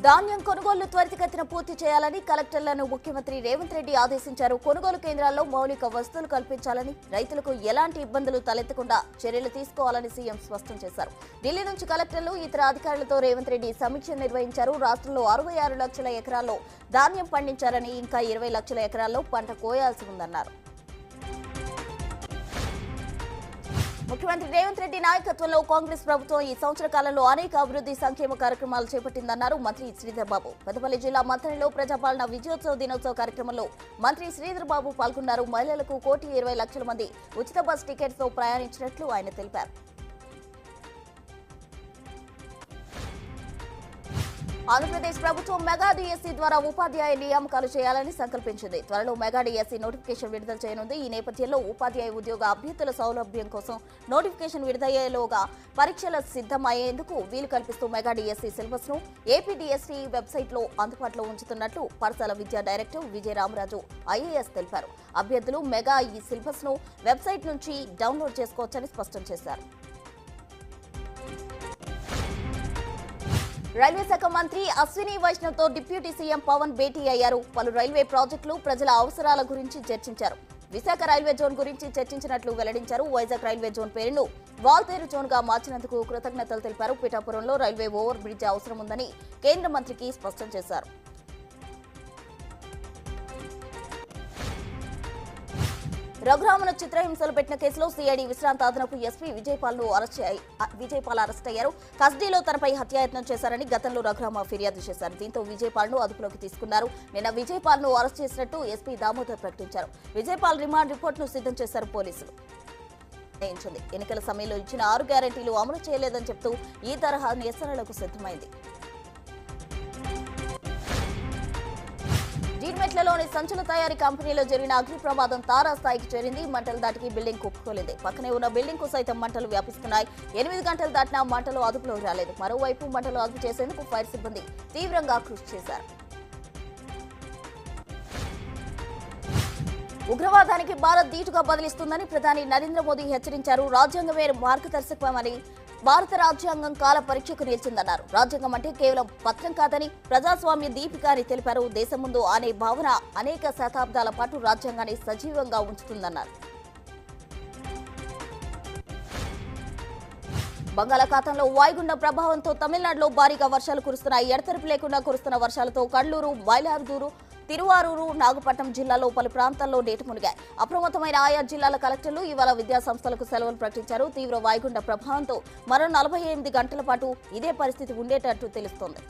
ధాన్యం కొనుగోలు త్వరితగతిన పూర్తి చేయాలని కలెక్టర్లను ముఖ్యమంత్రి రేవంత్ రెడ్డి ఆదేశించారు. కొనుగోలు కేంద్రాల్లో మౌలిక వసతులు కల్పించాలని, రైతులకు ఎలాంటి ఇబ్బందులు తలెత్తకుండా చర్యలు తీసుకోవాలని సీఎం స్పష్టం చేశారు. ఢిల్లీ నుంచి కలెక్టర్లు, ఇతర అధికారులతో రేవంత్ రెడ్డి సమీక్ష నిర్వహించారు. రాష్ట్రంలో 66 లక్షల ఎకరాల్లో ధాన్యం పండించారని, ఇంకా 20 లక్షల ఎకరాల్లో పంట కోయాల్సి ఉందన్నారు. ముఖ్యమంత్రి రేవంత్ రెడ్డి నాయకత్వంలో కాంగ్రెస్ ప్రభుత్వం ఈ సంవత్సర కాలంలో అనేక అభివృద్ధి సంక్షేమ కార్యక్రమాలు చేపట్టిందన్నారు మంత్రి శ్రీధర్ బాబు. పెద్దపల్లి జిల్లా మంథనిలో ప్రజాపాలన విజయోత్సవ దినోత్సవ కార్యక్రమంలో మంత్రి శ్రీధర్ బాబు పాల్గొన్నారు. మహిళలకు 1,20,00,000 మంది ఉచిత బస్ టికెట్స్ తో ప్రయాణించినట్లు ఆయన తెలిపారు. ఆంధ్రప్రదేశ్ ప్రభుత్వం మెగా డిఎస్సీ ద్వారా ఉపాధ్యాయ నియామకాలు చేయాలని సంకల్పించింది. త్వరలో మెగా డిఎస్సీ నోటిఫికేషన్ విడుదల చేయనుంది. ఈ నేపథ్యంలో ఉపాధ్యాయ ఉద్యోగ అభ్యర్థుల సౌలభ్యం కోసం నోటిఫికేషన్ విడుదలయ్యేలోగా పరీక్షలు సిద్ధమయ్యేందుకు వీలు కల్పిస్తూ మెగా డిఎస్సీ సిలబస్ ను ఏపీ డిఎస్సీ వెబ్సైట్ లో అందుబాటులో ఉంచుతున్నట్లు పాఠశాల విద్యా డైరెక్టర్ విజయ రామరాజు ఐఏఎస్ తెలిపారు. అభ్యర్థులు మెగా ఈ సిలబస్ ను వెబ్సైట్ నుంచి డౌన్లోడ్ చేసుకోవచ్చని స్పష్టం చేశారు. రైల్వే శాఖ మంత్రి అశ్విని వైష్ణవ్ తో డిప్యూటీ సీఎం పవన్ భేటీ అయ్యారు. పలు రైల్వే ప్రాజెక్టులు, ప్రజల అవసరాల గురించి చర్చించారు. విశాఖ రైల్వే జోన్ గురించి చర్చించినట్లు వెల్లడించారు. వైజాగ్ రైల్వే జోన్ పేరును వాల్తేరు జోన్ గా మార్చినందుకు కృతజ్ఞతలు తెలిపారు. పిఠాపురంలో రైల్వే ఓవర్ బ్రిడ్జ్ అవసరం ఉందని కేంద్ర మంత్రికి స్పష్టం చేశారు. రఘురామను చిత్రహింసలు పెట్టిన కేసులో సిఐడి విశ్రాంత అదనపు ఎస్పీ విజయపాల్ అరెస్ట్ అయ్యారు. కస్టడీలో తనపై హత్యాయత్నం చేశారని గతంలో రఘురామ ఫిర్యాదు చేశారు. దీంతో విజయపాల్ ను అదుపులోకి తీసుకున్నారు. నిన్న విజయపాల్ ను అరెస్ట్ చేసినట్టు ఎస్పీ దామోదర్ ప్రకటించారు. విజయపాల్ రిమాండ్ రిపోర్ట్ ను సిద్ధం చేశారు పోలీసులు. ఎన్నికల సమయంలో ఇచ్చిన 6 గ్యారెంటీలు అమలు చేయలేదని చెప్తూ ఈ తరహా నిరసనలకు సిద్ధమైంది. జీడిమెట్లలోని సంచుల తయారీ కంపెనీలో జరిగిన అగ్ని ప్రమాదం తారాస్థాయికి చేరింది. మంటలు దాటికి బిల్డింగ్ కుప్పకోలేదు. పక్కనే ఉన్న బిల్డింగ్ కు సైతం మంటలు వ్యాపిస్తున్నాయి. 8 గంటలు దాటినా మంటలు అదుపులోకి రాలేదు. మరోవైపు మంటలు అదుపు చేసేందుకు ఫైర్ సిబ్బంది తీవ్రంగా కృషి చేశారు. ఉగ్రవాదానికి భారత్ ధీటుగా బదిలిస్తుందని ప్రధాని నరేంద్ర మోదీ హెచ్చరించారు. రాజ్యాంగమే మార్గదర్శకమని, భారత రాజ్యాంగం కాల పరీక్షకు నిలిచిందన్నారు. రాజ్యాంగం అంటే కేవలం పత్రం కాదని, ప్రజాస్వామ్య దీపిక అని తెలిపారు. దేశం ముందు అనే భావన అనేక శతాబ్దాల పాటు రాజ్యాంగాన్ని సజీవంగా ఉంచుతుందన్నారు. బంగాళాఖాతంలో వాయుగుండం ప్రభావంతో తమిళనాడులో భారీగా వర్షాలు కురుస్తున్నాయి. ఎడతెరిపి లేకుండా కురుస్తున్న వర్షాలతో కడ్లూరు, మైలార్దూరు, తిరువారూరు, నాగపట్నం జిల్లాలో పలు ప్రాంతాల్లో నీట మునిగాయి. అప్రమత్తమైన ఆయా జిల్లాల కలెక్టర్లు ఇవాళ విద్యా సంస్థలకు సెలవులు ప్రకటించారు. తీవ్ర వాయుగుండ ప్రభావంతో మరో 48 గంటల పాటు ఇదే పరిస్థితి ఉండేటట్టు తెలుస్తోంది.